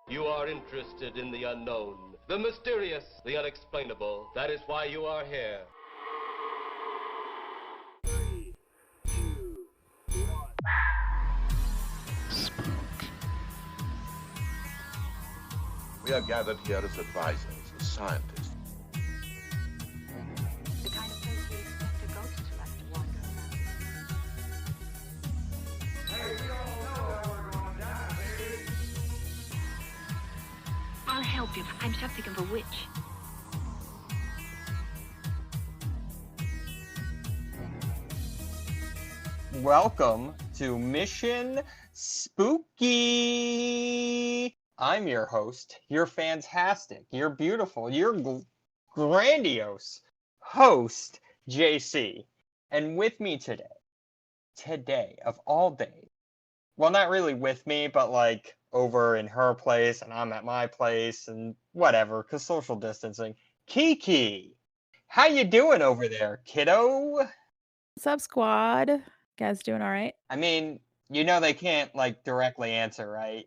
You are interested in the unknown, the mysterious, the unexplainable. That is why you are here. We are gathered here as advisors, as scientists. The kind of place we expect a ghost to like to wander around. Hey, we all know how we're going down, baby. I'll help you. I'm something of a witch. Welcome to Mission Spooky. I'm your host, your fantastic, your beautiful, your grandiose host, JC. And with me today of all days, well, not really with me, but like over in her place and I'm at my place and whatever, because social distancing. Kiki, how you doing over there, kiddo? What's up, squad? Guys doing all right? I mean, you know they can't like directly answer, right?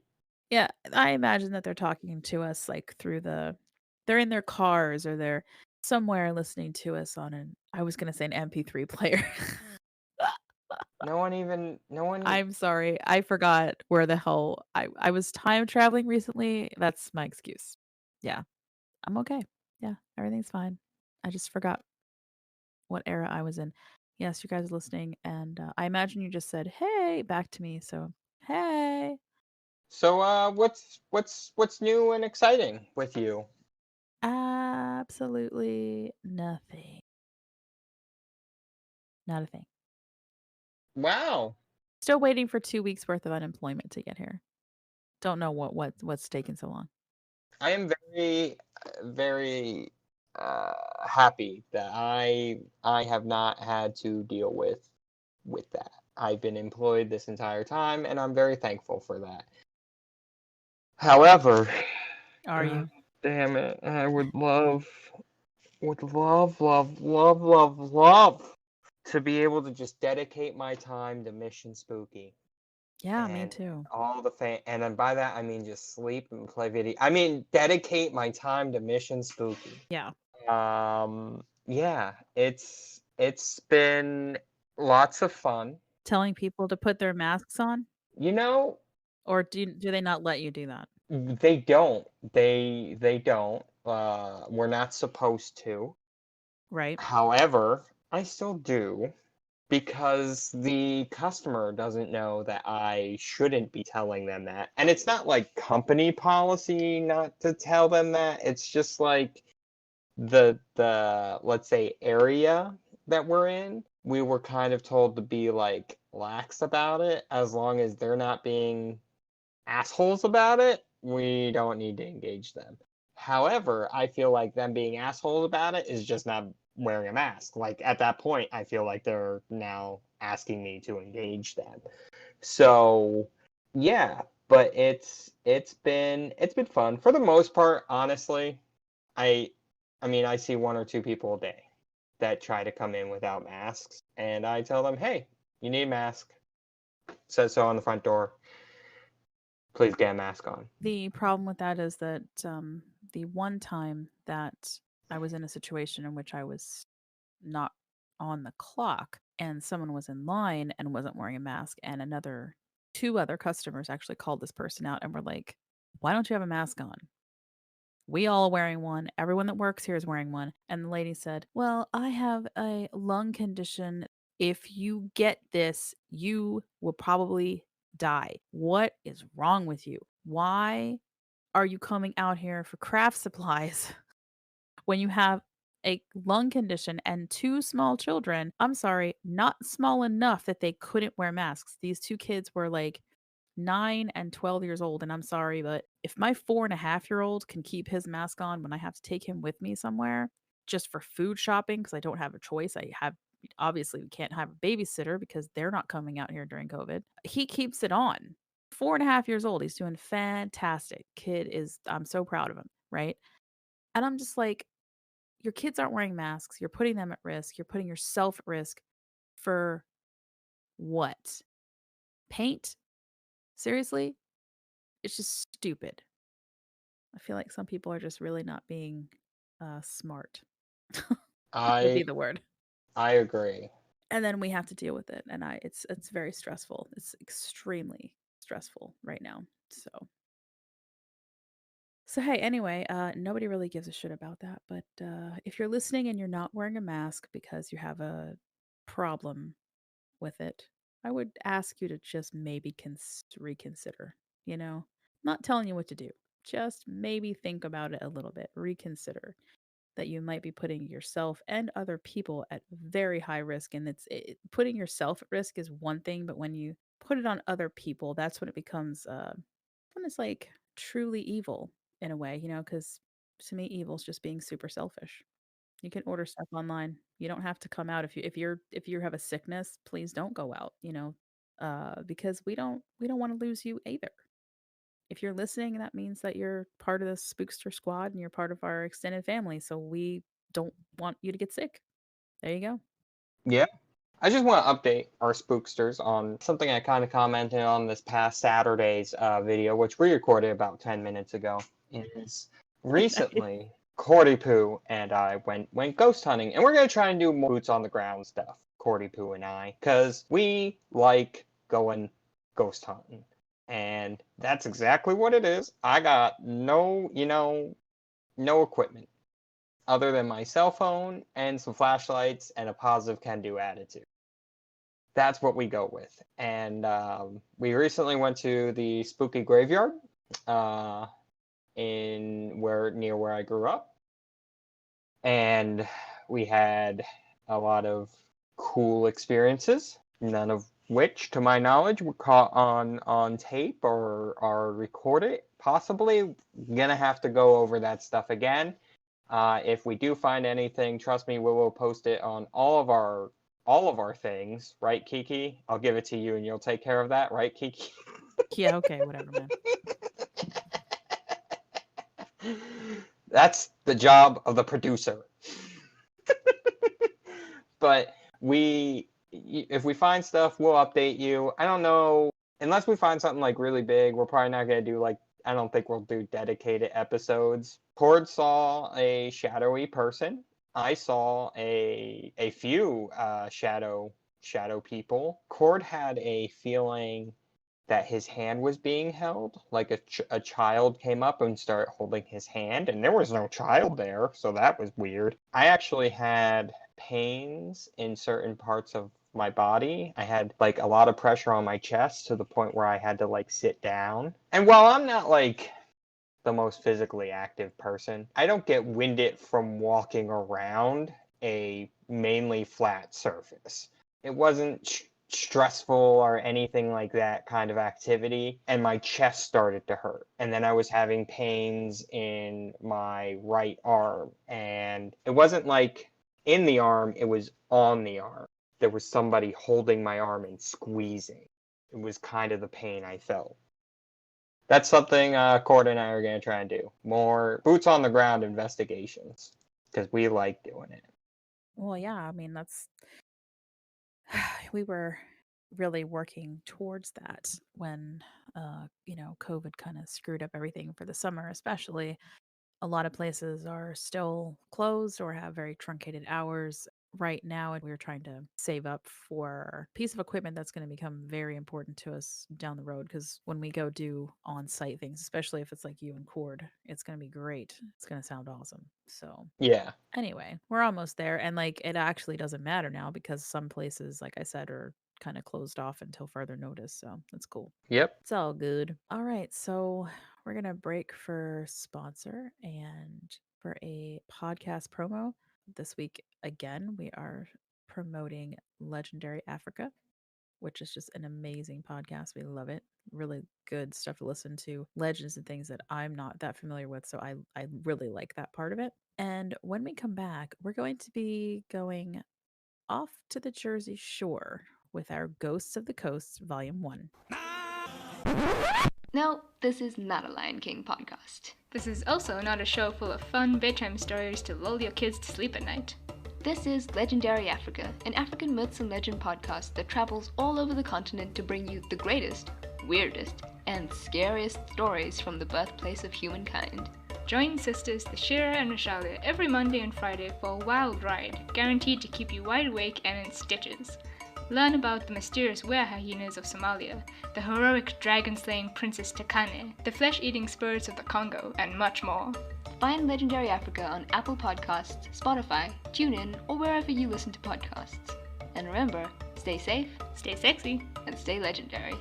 Yeah, I imagine that they're talking to us like through they're in their cars or they're somewhere listening to us on I was gonna say an MP3 player. No one. I'm sorry. I forgot where the hell I was time traveling recently. That's my excuse. Yeah. I'm okay. Yeah, everything's fine. I just forgot what era I was in. Yes, you guys are listening, and I imagine you just said "Hey" back to me. So hey. So, what's new and exciting with you? Absolutely nothing. Not a thing. Wow. Still waiting for 2 weeks worth of unemployment to get here. Don't know what's taking so long. I am very happy that I have not had to deal with that. I've been employed this entire time, and I'm very thankful for that. However, Are you? damn it, I would love love to be able to just dedicate my time to Mission Spooky. Yeah, me And too. all the and then by that I mean just sleep and play video. I mean dedicate my time to Mission Spooky. Yeah. Yeah, it's been lots of fun. Telling people to put their masks on? You know, Or do they not let you do that? they don't. They don't. We're not supposed to. Right? However, I still do because the customer doesn't know that I shouldn't be telling them that. And it's not like company policy not to tell them that. It's just like the let's say area that we're in, we were kind of told to be like lax about it. As long as they're not being assholes about it, we don't need to engage them. However, I feel like them being assholes about it is just not wearing a mask. Like at that point, I feel like they're now asking me to engage them. So, yeah, but it's been fun for the most part, honestly. I I mean, I see one or two people a day that try to come in without masks, and I tell them, "Hey, you need a mask." Says so on the front door. Please get a mask on. The problem with that is that the one time that I was in a situation in which I was not on the clock and someone was in line and wasn't wearing a mask and two other customers actually called this person out and were like, "Why don't you have a mask on? We all are wearing one. Everyone that works here is wearing one." And the lady said, "Well, I have a lung condition. If you get this, you will probably die. What is wrong with you? Why are you coming out here for craft supplies when you have a lung condition and two small children?" I'm sorry, not small enough that they couldn't wear masks. These two kids were like 9 and 12 years old. And I'm sorry, but if my 4.5-year-old can keep his mask on when I have to take him with me somewhere just for food shopping, because I don't have a choice, obviously we can't have a babysitter because they're not coming out here during COVID. He keeps it on. 4.5 years old. He's doing fantastic. I'm so proud of him. Right. And I'm just like, your kids aren't wearing masks. You're putting them at risk. You're putting yourself at risk for what? Paint? Seriously? It's just stupid. I feel like some people are just really not being smart. Would be I the word. I agree. And then we have to deal with it, and it's very stressful. It's extremely stressful right now. So hey, anyway, nobody really gives a shit about that. But if you're listening and you're not wearing a mask because you have a problem with it, I would ask you to just maybe reconsider. You know, not telling you what to do, just maybe think about it a little bit. Reconsider that you might be putting yourself and other people at very high risk. And putting yourself at risk is one thing, but when you put it on other people, that's when it becomes when it's like truly evil in a way, because to me, evil is just being super selfish. You can order stuff online. You don't have to come out if you have a sickness. Please don't go out. Because we don't want to lose you either. If you're listening, that means that you're part of the Spookster squad and you're part of our extended family. So we don't want you to get sick. There you go. Yeah. I just want to update our spooksters on something I kind of commented on this past Saturday's video, which we recorded about 10 minutes ago. Is recently, Cordy Poo and I went ghost hunting, and we're going to try and do more boots on the ground stuff, Cordy Poo and I, because we like going ghost hunting. And that's exactly what it is. I got no equipment other than my cell phone and some flashlights and a positive can-do attitude. That's what we go with. And we recently went to the spooky graveyard near where I grew up. And we had a lot of cool experiences, none of which, to my knowledge, were caught on tape or recorded. Possibly gonna have to go over that stuff again. If we do find anything, trust me, we will post it on all of our things, right, Kiki? I'll give it to you and you'll take care of that, right, Kiki? Yeah, okay, whatever, man. That's the job of the producer. But if we find stuff, we'll update you. I don't know, unless we find something like really big, we're probably not gonna do I don't think we'll do dedicated episodes. Cord saw a shadowy person. I saw a few shadow people. Cord had a feeling that his hand was being held, like a child came up and started holding his hand, and there was no child there, so that was weird. I actually had pains in certain parts of my body. I had a lot of pressure on my chest to the point where I had to sit down. And while I'm not the most physically active person, I don't get winded from walking around a mainly flat surface. It wasn't stressful or anything like that kind of activity, and my chest started to hurt. And then I was having pains in my right arm, and it wasn't in the arm, it was on the arm. There was somebody holding my arm and squeezing. It was kind of the pain I felt. That's something Cord and I are going to try and do. More boots on the ground investigations, because we like doing it. Well, yeah, I mean, we were really working towards that when, COVID kind of screwed up everything for the summer, especially. A lot of places are still closed or have very truncated hours right now, and we're trying to save up for a piece of equipment that's going to become very important to us down the road, because when we go do on-site things, especially if it's like you and Cord, it's going to be great. It's going to sound awesome. So Yeah. anyway, we're almost there, and it actually doesn't matter now because some places, like I said, are kind of closed off until further notice, so that's cool. Yep. It's all good. All right, so we're going to break for sponsor and for a podcast promo. This week, again, we are promoting Legendary Africa, which is just an amazing podcast. We love it. Really good stuff to listen to. Legends and things that I'm not that familiar with, so I really like that part of it. And when we come back, we're going to be going off to the Jersey Shore with our Ghosts of the Coast Volume 1. No, this is not a Lion King podcast. This is also not a show full of fun bedtime stories to lull your kids to sleep at night. This is Legendary Africa, an African myths and legend podcast that travels all over the continent to bring you the greatest, weirdest, and scariest stories from the birthplace of humankind. Join sisters Tashira and Rashalia every Monday and Friday for a wild ride, guaranteed to keep you wide awake and in stitches. Learn about the mysterious were-hyenas of Somalia, the heroic dragon-slaying Princess Takane, the flesh-eating spirits of the Congo, and much more. Find Legendary Africa on Apple Podcasts, Spotify, TuneIn, or wherever you listen to podcasts. And remember, stay safe, Stay sexy. and stay legendary.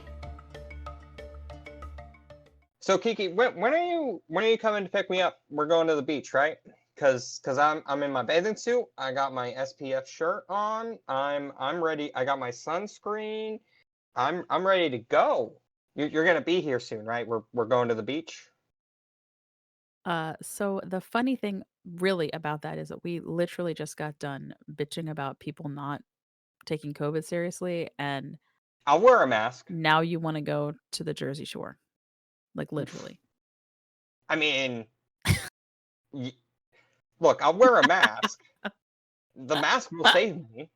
So Kiki, when are you coming to pick me up? We're going to the beach, right? Cause I'm in my bathing suit. I got my SPF shirt on. I'm ready. I got my sunscreen. I'm ready to go. You're gonna be here soon, right? We're going to the beach. So the funny thing really about that is that we literally just got done bitching about people not taking COVID seriously, and I'll wear a mask. now you want to go to the Jersey Shore. Like literally. I mean, look, I'll wear a mask. The mask will save me.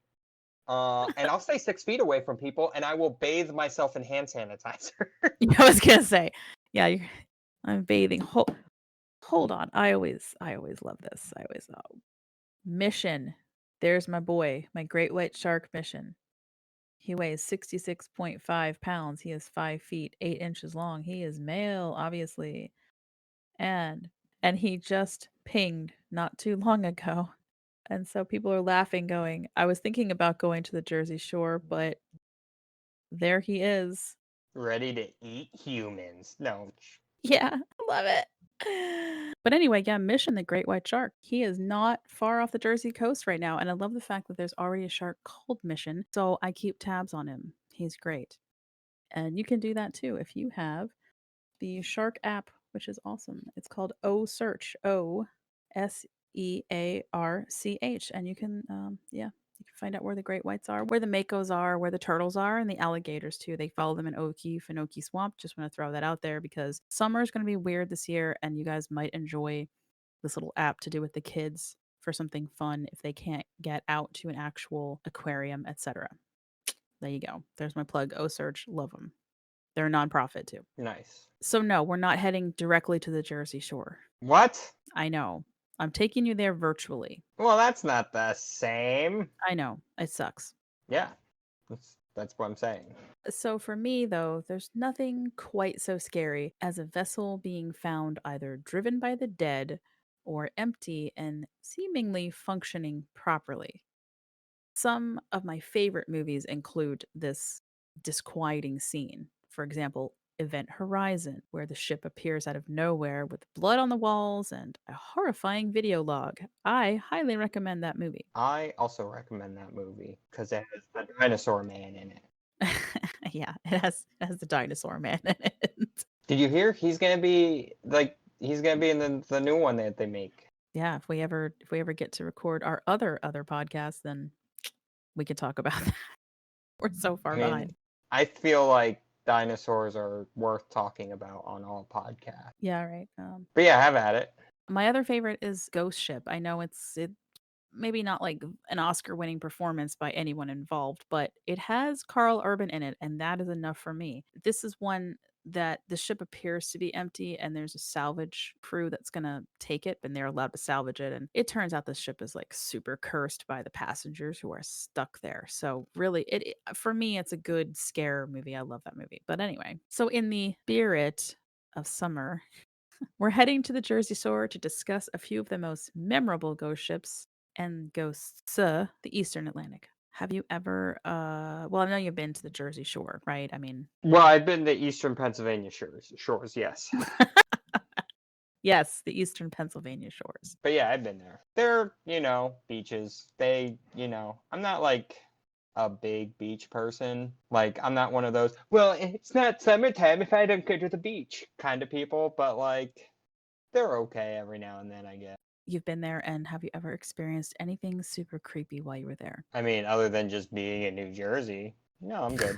And I'll stay 6 feet away from people, and I will bathe myself in hand sanitizer. I was gonna say, yeah, I'm bathing. Hold on. I always love this. Mission. There's my boy, my great white shark Mission. He weighs 66.5 pounds. He is 5 feet 8 inches long. He is male, obviously. And he just pinged not too long ago. And so people are laughing, going, I was thinking about going to the Jersey Shore, but there he is. Ready to eat humans. No. Yeah, I love it. But anyway, yeah, Mission, the great white shark. He is not far off the Jersey coast right now. And I love the fact that there's already a shark called Mission. So I keep tabs on him. He's great. And you can do that too if you have the shark app, which is awesome. It's called O Search, OSEARCH. And you can, you can find out where the great whites are, where the makos are, where the turtles are, and the alligators too. They follow them in Oki, Finoki Swamp. Just want to throw that out there because summer is going to be weird this year, and you guys might enjoy this little app to do with the kids for something fun if they can't get out to an actual aquarium, etc. There you go. There's my plug. O Search, love them. They're a nonprofit too. Nice. So no, we're not heading directly to the Jersey Shore. What? I know. I'm taking you there virtually. Well, that's not the same. I know. It sucks. Yeah. That's what I'm saying. So for me, though, there's nothing quite so scary as a vessel being found either driven by the dead or empty and seemingly functioning properly. Some of my favorite movies include this disquieting scene. For example, Event Horizon, where the ship appears out of nowhere with blood on the walls and a horrifying video log. I highly recommend that movie. I also recommend that movie because it has the dinosaur man in it. Yeah, it has the dinosaur man in it. Did you hear? He's gonna be in the new one that they make. Yeah, if we ever get to record our other podcasts, then we could talk about that. We're so far behind. I feel like dinosaurs are worth talking about on all podcasts. Yeah, right. But yeah, have at it. My other favorite is Ghost Ship. I know it maybe not like an Oscar-winning performance by anyone involved, but it has Carl Urban in it, and that is enough for me. This is one that the ship appears to be empty, and there's a salvage crew that's gonna take it, and they're allowed to salvage it. And it turns out the ship is like super cursed by the passengers who are stuck there. So really, it for me, it's a good scare movie. I love that movie. But anyway, so in the spirit of summer, we're heading to the Jersey Shore to discuss a few of the most memorable ghost ships and ghosts, the Eastern Atlantic. Have you ever, well, I know you've been to the Jersey Shore, right? I mean, Well, I've been to Eastern Pennsylvania shores, yes. yes, the Eastern Pennsylvania shores. But yeah, I've been there. They're, beaches. I'm not like a big beach person. Like, I'm not one of those, well, it's not summertime if I don't go to the beach kind of people, but like, they're okay every now and then, I guess. You've been there, and have you ever experienced anything super creepy while you were there? I mean, other than just being in New Jersey, no, I'm good.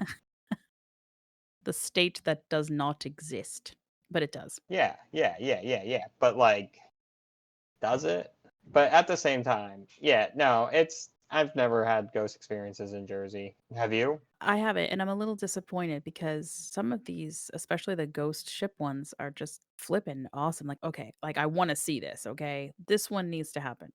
The state that does not exist, but it does. Yeah. But like, does it? But at the same time, yeah, no, I've never had ghost experiences in Jersey. Have you? I have it, and I'm a little disappointed because some of these, especially the ghost ship ones, are just flippin' awesome. Like, okay, like I want to see this. Okay, this one needs to happen.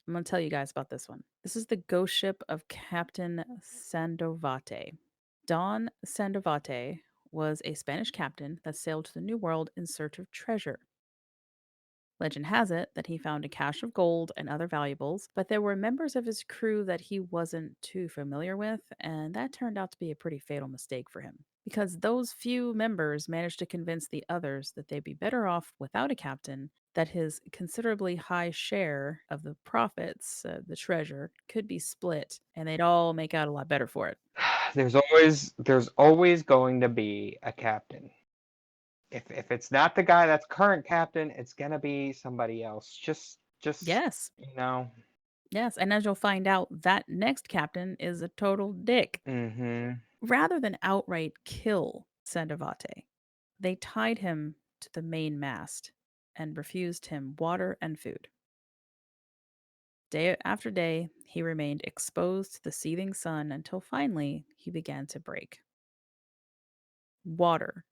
I'm gonna tell you guys about this one. This is the ghost ship of Captain Sandovate. Don Sandovate was a Spanish captain that sailed to the New World in search of treasure. Legend has it that he found a cache of gold and other valuables, but there were members of his crew that he wasn't too familiar with, and that turned out to be a pretty fatal mistake for him. Because those few members managed to convince the others that they'd be better off without a captain, that his considerably high share of the profits, the treasure, could be split, and they'd all make out a lot better for it. There's always going to be a captain. If it's not the guy that's current captain, it's gonna be somebody else. Just Yes, you know. yes, and as you'll find out, that next captain is a total dick. Mm-hmm. Rather than outright kill Sandovate, they tied him to the main mast and refused him water and food. Day after day, he remained exposed to the seething sun until finally he began to break. Water,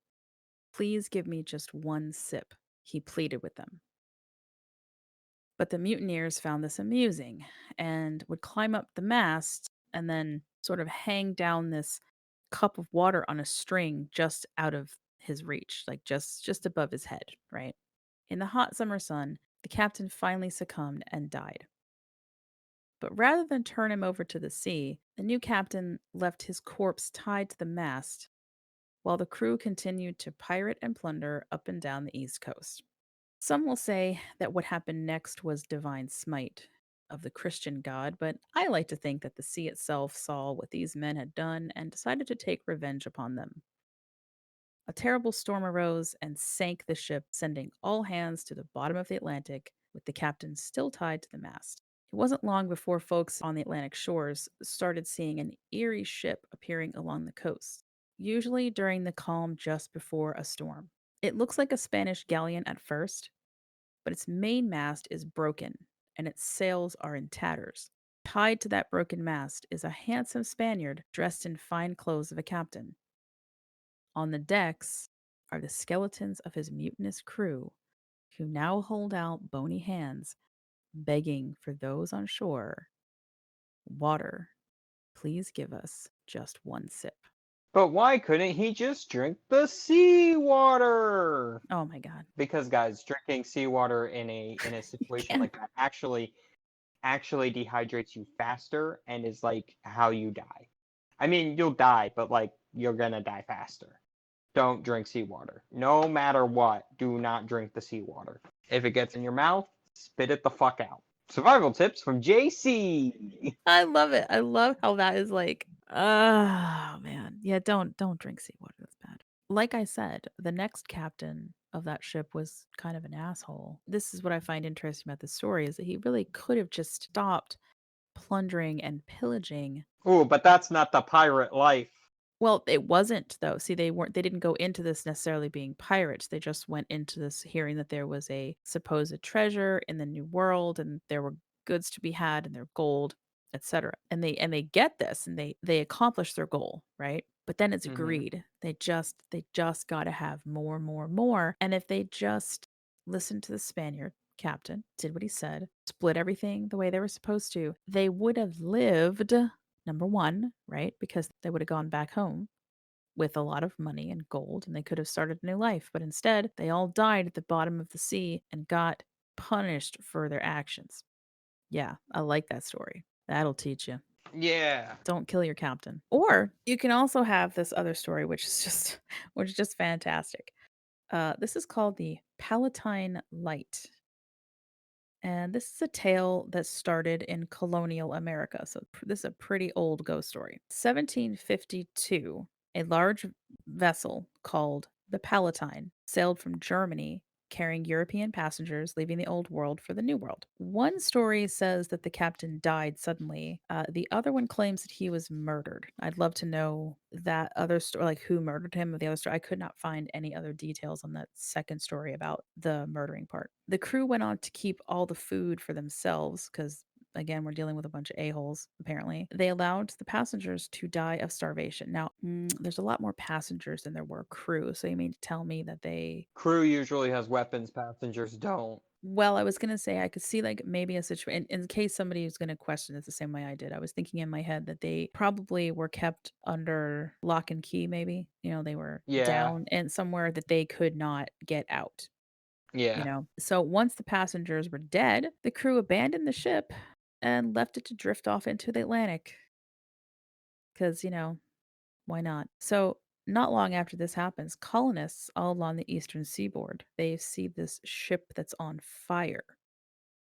please give me just one sip, he pleaded with them. But the mutineers found this amusing and would climb up the mast and then sort of hang down this cup of water on a string just out of his reach, like just above his head, right? In the hot summer sun, the captain finally succumbed and died. But rather than turn him over to the sea, the new captain left his corpse tied to the mast while the crew continued to pirate and plunder up and down the East Coast. Some will say that what happened next was divine smite of the Christian God, but I like to think that the sea itself saw what these men had done and decided to take revenge upon them. A terrible storm arose and sank the ship, sending all hands to the bottom of the Atlantic, with the captain still tied to the mast. It wasn't long before folks on the Atlantic shores started seeing an eerie ship appearing along the coast, usually during the calm just before a storm. It looks like a Spanish galleon at first, but its main mast is broken and its sails are in tatters. Tied to that broken mast is a handsome Spaniard dressed in fine clothes of a captain. On the decks are the skeletons of his mutinous crew, who now hold out bony hands, begging for those on shore, water, please give us just one sip. But why couldn't he just drink the seawater? Oh my god. Because guys, drinking seawater in a situation Again. like that actually dehydrates you faster and is like how you die. I mean, you'll die, but like you're gonna die faster. Don't drink seawater. No matter what, do not drink the seawater. If it gets in your mouth, spit it the fuck out. Survival tips from JC. I love it. I love how that is like, oh man. Yeah, don't drink seawater. That's bad. Like I said, the next captain of that ship was kind of an asshole. This is what I find interesting about this story is that he really could have just stopped plundering and pillaging. Ooh, but that's not the pirate life. Well, it wasn't though. See, they didn't go into this necessarily being pirates. They just went into this hearing that there was a supposed treasure in the new world and there were goods to be had and their gold, etc. And they get this and they accomplish their goal, right? But then it's Mhm. greed. They just got to have more, more, more. And if they just listened to the Spaniard captain, did what he said, split everything the way they were supposed to, they would have lived number one, right? Because they would have gone back home with a lot of money and gold and they could have started a new life. But instead, they all died at the bottom of the sea and got punished for their actions. Yeah, I like that story. That'll teach you. Yeah. Don't kill your captain. Or you can also have this other story, which is just which is just fantastic. This is called the Palatine Light. And this is a tale that started in colonial America. So this is a pretty old ghost story. 1752, a large vessel called the Palatine sailed from Germany carrying European passengers leaving the old world for the new world. One story says that the captain died suddenly. The other one claims that he was murdered. I'd love to know that other story, like who murdered him or the other story. I could not find any other details on that second story about the murdering part. The crew went on to keep all the food for themselves because again, we're dealing with a bunch of a-holes, apparently. They allowed the passengers to die of starvation. Now, there's a lot more passengers than there were crew, so you mean to tell me that they... Crew usually has weapons, passengers don't. Well, I was going to say I could see like maybe a situation in case somebody was going to question this the same way I did. I was thinking in my head that they probably were kept under lock and key, maybe. They were Yeah. down and somewhere that they could not get out. Yeah. So once the passengers were dead, the crew abandoned the ship and left it to drift off into the Atlantic. Because, why not? So, not long after this happens, colonists all along the eastern seaboard, they see this ship that's on fire.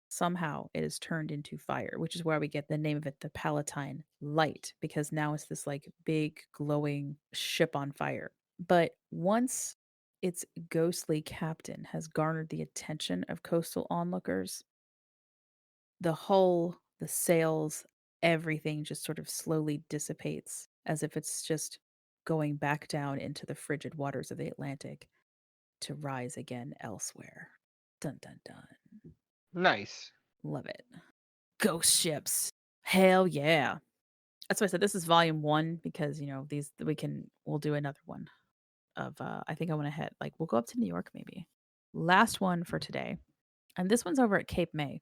Somehow it is turned into fire, which is where we get the name of it, the Palatine Light, because now it's this like big glowing ship on fire. But once its ghostly captain has garnered the attention of coastal onlookers, the hull, the sails, everything just sort of slowly dissipates as if it's just going back down into the frigid waters of the Atlantic to rise again elsewhere. Dun dun dun. Nice. Love it. Ghost ships. Hell yeah. That's why I said this is volume 1 because, we'll do another one of I think I want to hit we'll go up to New York maybe. Last one for today. And this one's over at Cape May,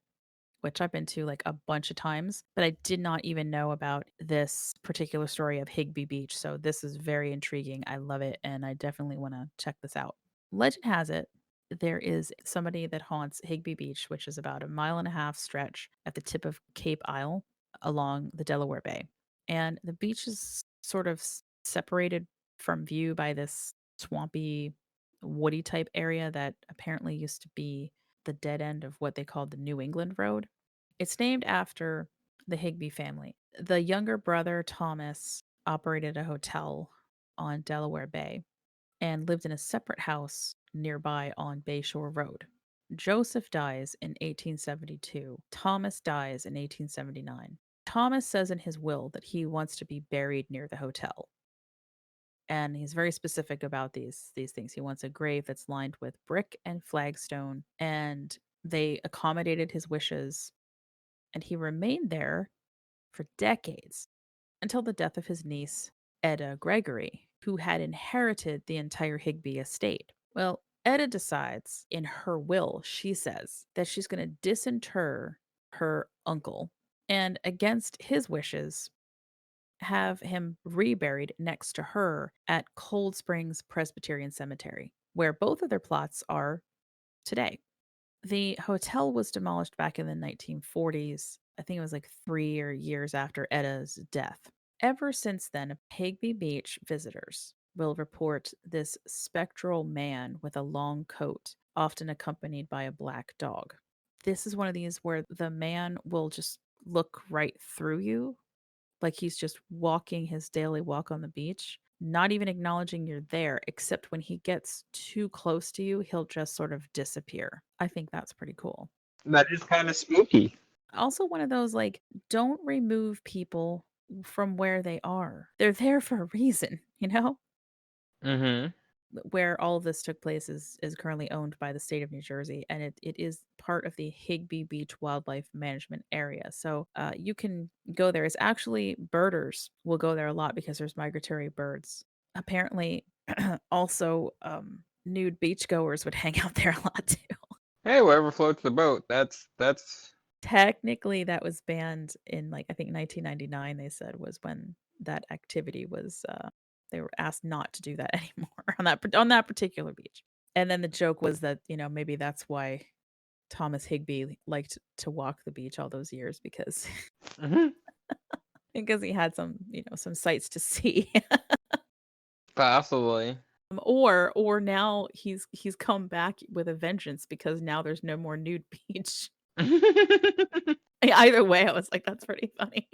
which I've been to like a bunch of times, but I did not even know about this particular story of Higbey Beach. So this is very intriguing. I love it, and I definitely want to check this out. Legend has it there is somebody that haunts Higbey Beach, which is about a 1.5-mile stretch at the tip of Cape Isle along the Delaware Bay. And the beach is sort of separated from view by this swampy, woody type area that apparently used to be the dead end of what they called the New England Road. It's named after the Higbey family. The younger brother, Thomas, operated a hotel on Delaware Bay and lived in a separate house nearby on Bayshore Road. Joseph dies in 1872. Thomas dies in 1879. Thomas says in his will that he wants to be buried near the hotel. And he's very specific about these things. He wants a grave that's lined with brick and flagstone, and they accommodated his wishes, and he remained there for decades until the death of his niece, Etta Gregory, who had inherited the entire Higbey estate. Well, Etta decides in her will, she says that she's going to disinter her uncle and, against his wishes, have him reburied next to her at Cold Springs Presbyterian Cemetery, where both of their plots are today. The hotel was demolished back in the 1940s. I think it was like 3 years after Etta's death. Ever since then, Higbey Beach visitors will report this spectral man with a long coat, often accompanied by a black dog. This is one of these where the man will just look right through you, like he's just walking his daily walk on the beach, not even acknowledging you're there, except when he gets too close to you, he'll just sort of disappear. I think that's pretty cool. That is kind of spooky. Also, one of those don't remove people from where they are. They're there for a reason, Mm-hmm. Where all of this took place is currently owned by the state of New Jersey, and it is part of the Higbey Beach Wildlife Management Area. So you can go there. It's actually birders will go there a lot because there's migratory birds. Apparently, also nude beachgoers would hang out there a lot too. Hey, whatever floats the boat. That's Technically, that was banned in I think 1999. They said was when that activity was. They were asked not to do that anymore on that particular beach. And then the joke was that maybe that's why Thomas Higbey liked to walk the beach all those years because because he had some some sights to see. possibly. Or now he's come back with a vengeance because now there's no more nude beach. Either way, I was like, that's pretty funny.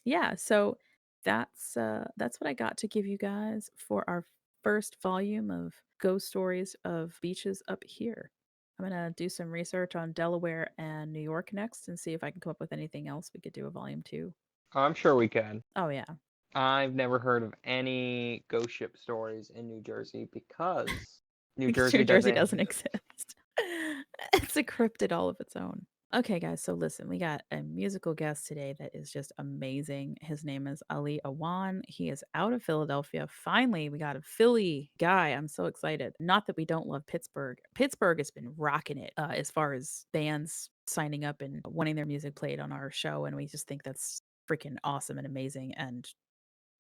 Yeah, so that's what I got to give you guys for our first volume of ghost stories of beaches up here. I'm gonna do some research on Delaware and New York next and see if I can come up with anything else we could do a volume 2. I'm sure we can. Oh yeah. I've never heard of any ghost ship stories in New Jersey because New Because Jersey doesn't exist. It's a cryptid all of its own. Okay, guys, so listen, we got a musical guest today that is just amazing. His name is Ali Awan. He is out of Philadelphia. Finally, we got a Philly guy. I'm so excited. Not that we don't love Pittsburgh. Pittsburgh has been rocking it as far as bands signing up and wanting their music played on our show. And we just think that's freaking awesome and amazing. And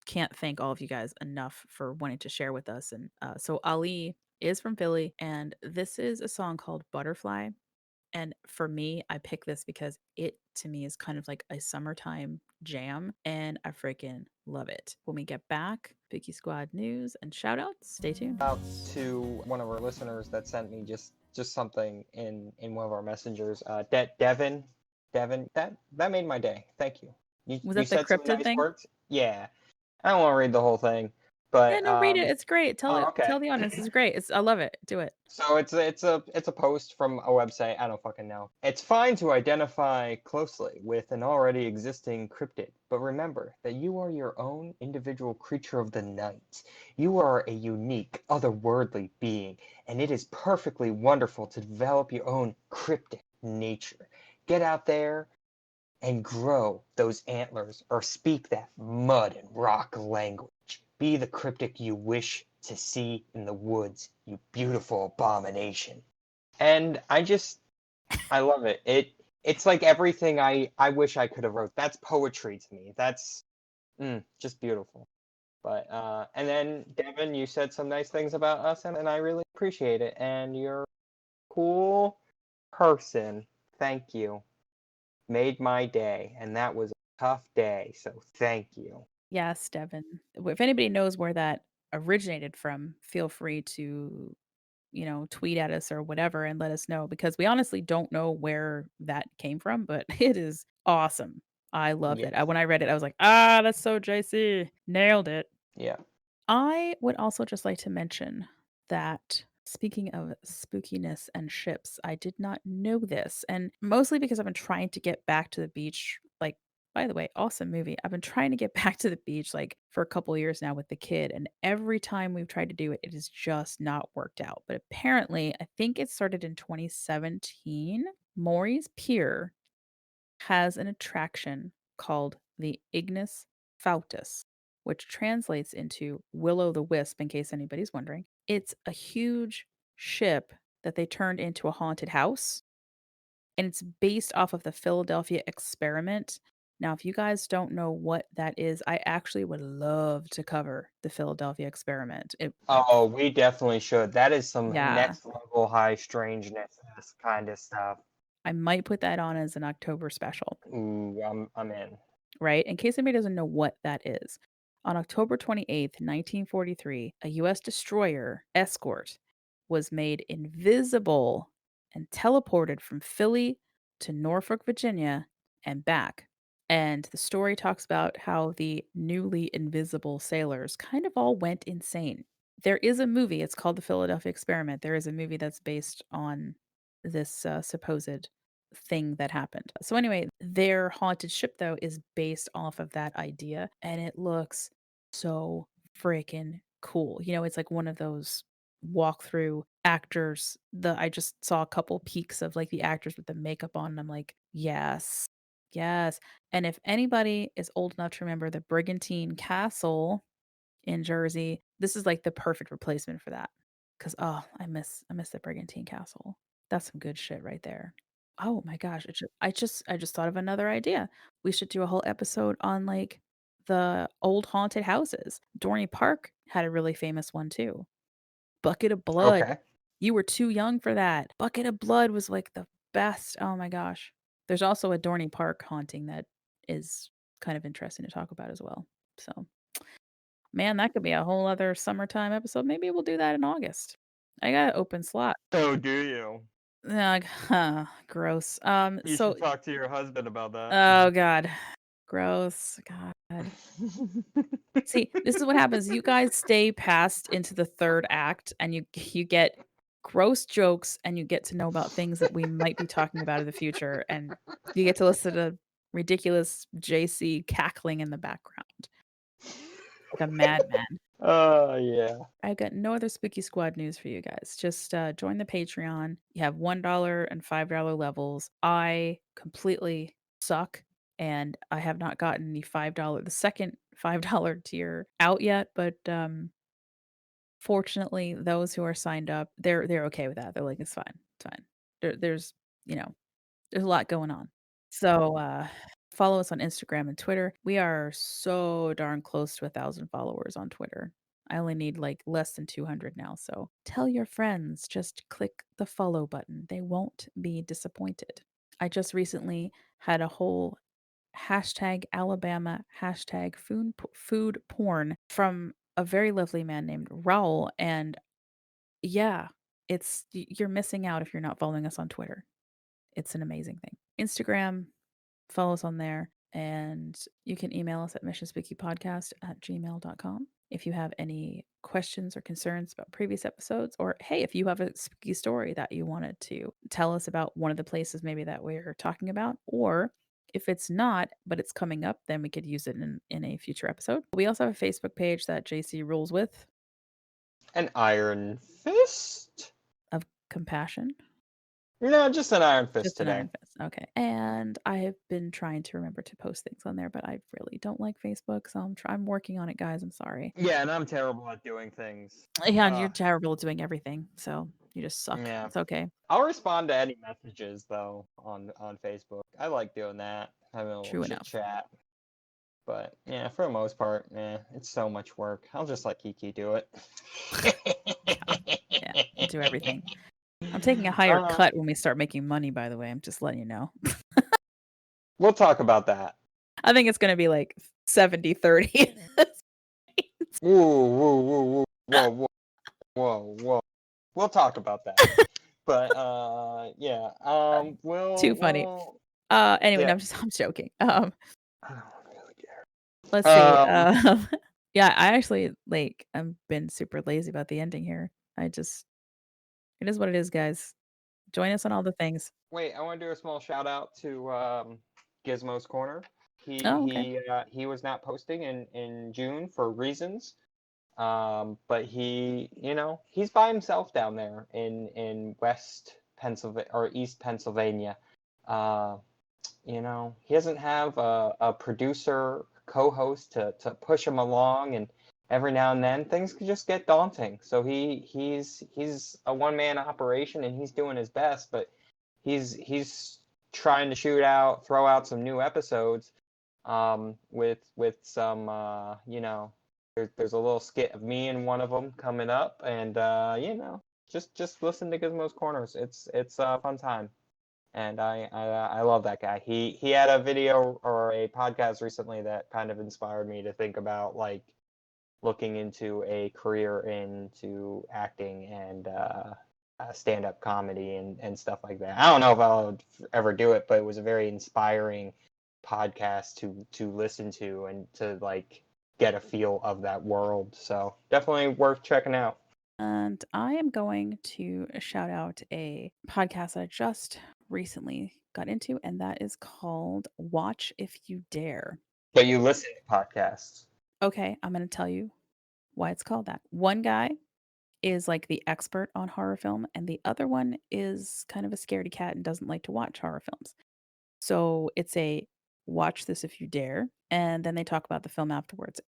can't thank all of you guys enough for wanting to share with us. And so Ali is from Philly, and this is a song called Butterfly. And for me, I picked this because it to me is kind of like a summertime jam, and I freaking love it. When we get back, Pookie Squad news and shout outs. Stay tuned. Out to one of our listeners that sent me just something in one of our messengers. Devin, that made my day. Thank you. Was You that the said some cryptid nice thing? words. Yeah, I don't want to read the whole thing, but Yeah, no, read it. It's great. okay. Tell the audience it's great. I love it. Do it. So it's a post from a website. I don't fucking know. It's fine to identify closely with an already existing cryptid, but remember that you are your own individual creature of the night. You are a unique, otherworldly being, and it is perfectly wonderful to develop your own cryptic nature. Get out there and grow those antlers, or speak that mud and rock language. Be the cryptic you wish to see in the woods, you beautiful abomination. And I love it. It's like everything I wish I could have wrote. That's poetry to me. That's just beautiful. But and then Devin, you said some nice things about us, and I really appreciate it. And you're a cool person. Thank you. Made my day, and that was a tough day. So thank you. Yes, Devin. If anybody knows where that originated from, feel free to, tweet at us or whatever and let us know, because we honestly don't know where that came from, but it is awesome. I loved it. Yes. When I read it, I was like, that's so JC. Nailed it. Yeah. I would also just like to mention that speaking of spookiness and ships, I did not know this. And mostly because I've been trying to get back to the beach. Like, by the way, awesome movie. I've been trying to get back to the beach like for a couple of years now with the kid. And every time we've tried to do it, it has just not worked out. But apparently, I think it started in 2017. Maury's Pier has an attraction called the Ignis Fautus, which translates into Willow the Wisp, in case anybody's wondering. It's a huge ship that they turned into a haunted house, and it's based off of the Philadelphia experiment. Now, if you guys don't know what that is, I actually would love to cover the Philadelphia experiment. Oh, we definitely should. That is some Yeah, next level high strangeness kind of stuff. I might put that on as an October special. Ooh, I'm in. Right? In case anybody doesn't know what that is. On October 28th, 1943, a U.S. destroyer escort was made invisible and teleported from Philly to Norfolk, Virginia, and back. And the story talks about how the newly invisible sailors kind of all went insane. There is a movie, it's called The Philadelphia Experiment. There is a movie that's based on this supposed thing that happened. So anyway, their haunted ship though is based off of that idea, and it looks so freaking cool. It's like one of those walkthrough actors. I just saw a couple peeks of like the actors with the makeup on, and I'm like, yes. Yes. And if anybody is old enough to remember the Brigantine Castle in Jersey, this is like the perfect replacement for that. Cause I miss the Brigantine Castle. That's some good shit right there. Oh my gosh, I just thought of another idea. We should do a whole episode on like the old haunted houses. Dorney Park had a really famous one too. Bucket of Blood. Okay. You were too young for that. Bucket of Blood was like the best. Oh my gosh. There's also a Dorney Park haunting that is kind of interesting to talk about as well. So, man, that could be a whole other summertime episode. Maybe we'll do that in August. I got an open slot. Oh, do you? Ugh, gross. You So should talk to your husband about that. oh god. Gross. God. See, this is what happens. You guys stay past into the third act and you get gross jokes and you get to know about things that we might be talking about in the future, and you get to listen to ridiculous JC cackling in the background. Like a madman. Yeah. I've got no other Spooky Squad news for you guys. Just join the Patreon. You have $1 and $5 levels. I completely suck, and I have not gotten the the second $5 tier out yet. But fortunately, those who are signed up, they're okay with that. They're like, it's fine, it's fine. There's you know there's a lot going on. So follow us on Instagram and Twitter. We are so darn close to 1,000 followers on Twitter. I only need like less than 200 now. So tell your friends, just click the follow button. They won't be disappointed. I just recently had a whole hashtag Alabama hashtag food porn from a very lovely man named Raul. And yeah, you're missing out if you're not following us on Twitter. It's an amazing thing. Instagram, follow us on there, and you can email us at missionsspookypodcast@gmail.com if you have any questions or concerns about previous episodes, or hey, if you have a spooky story that you wanted to tell us about one of the places maybe that we're talking about, or if it's not, but it's coming up, then we could use it in a future episode. We also have a Facebook page that JC rules with An iron fist? of compassion. No, just an iron fist Just an today. iron fist. Okay. And I have been trying to remember to post things on there, but I really don't like Facebook, so I'm working on it, guys. I'm sorry. Yeah, and I'm terrible at doing things. Yeah, and you're terrible at doing everything, so you just suck. Yeah. It's okay. I'll respond to any messages though on Facebook. I like doing that, having a True little chit enough. chat. But yeah, for the most part, it's so much work. I'll just let Kiki do it. Yeah, I'll do everything. I'm taking a higher cut when we start making money, by the way. I'm just letting you know. We'll talk about that. I think it's going to be like 70-30. Whoa. We'll talk about that. But yeah. We'll Too funny. Anyway, yeah. no, I'm joking. I don't really care. Let's see. Yeah, I actually I've been super lazy about the ending here. It is what it is, guys. Join us on all the things. Wait, I want to do a small shout out to Gizmo's Corner. Okay. He was not posting in June for reasons. But he's by himself down there in West Pennsylvania or East Pennsylvania. He doesn't have a producer co-host to push him along, and every now and then things could just get daunting. So he's a one-man operation, and he's doing his best, but he's trying to throw out some new episodes with some there's a little skit of me in one of them coming up, and just listen to Gizmo's Corners. It's a fun time, and I love that guy. He had a video or a podcast recently that kind of inspired me to think about like looking into a career into acting and stand-up comedy and stuff like that. I don't know if I'll ever do it, but it was a very inspiring podcast to listen to and to like get a feel of that world. So definitely worth checking out. And I am going to shout out a podcast that I just recently got into, and that is called Watch If You Dare. But you listen to podcasts. Okay, I'm going to tell you why it's called that. One guy is like the expert on horror film, and the other one is kind of a scaredy cat and doesn't like to watch horror films. So it's a watch this if you dare, and then they talk about the film afterwards.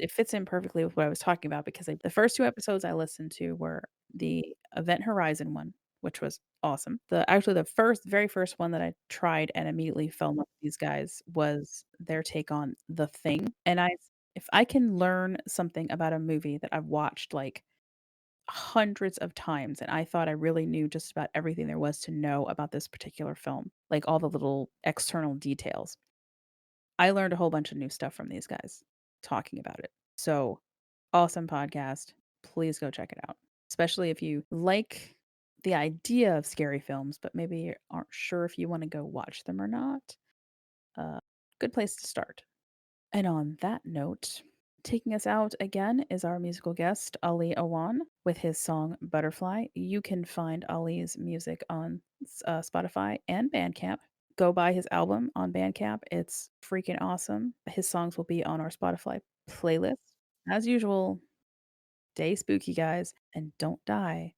It fits in perfectly with what I was talking about because the first 2 episodes I listened to were the Event Horizon one, which was awesome. The very first one that I tried and immediately fell in love with these guys was their take on The Thing. And if I can learn something about a movie that I've watched like hundreds of times and I thought I really knew just about everything there was to know about this particular film, like all the little external details. I learned a whole bunch of new stuff from these guys talking about it. So, awesome podcast. Please go check it out. Especially if you like the idea of scary films, but maybe aren't sure if you want to go watch them or not. Good place to start. And on that note, taking us out again is our musical guest, Ali Awan, with his song Butterfly. You can find Ali's music on Spotify and Bandcamp. Go buy his album on Bandcamp. It's freaking awesome. His songs will be on our Spotify playlist. As usual, Stay spooky, guys, and don't die.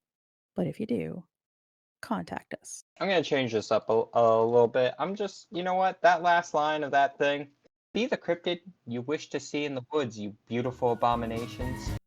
But if you do, contact us. I'm gonna change this up a little bit. I'm just, you know what? That last line of that thing. Be the cryptid you wish to see in the woods, you beautiful abominations.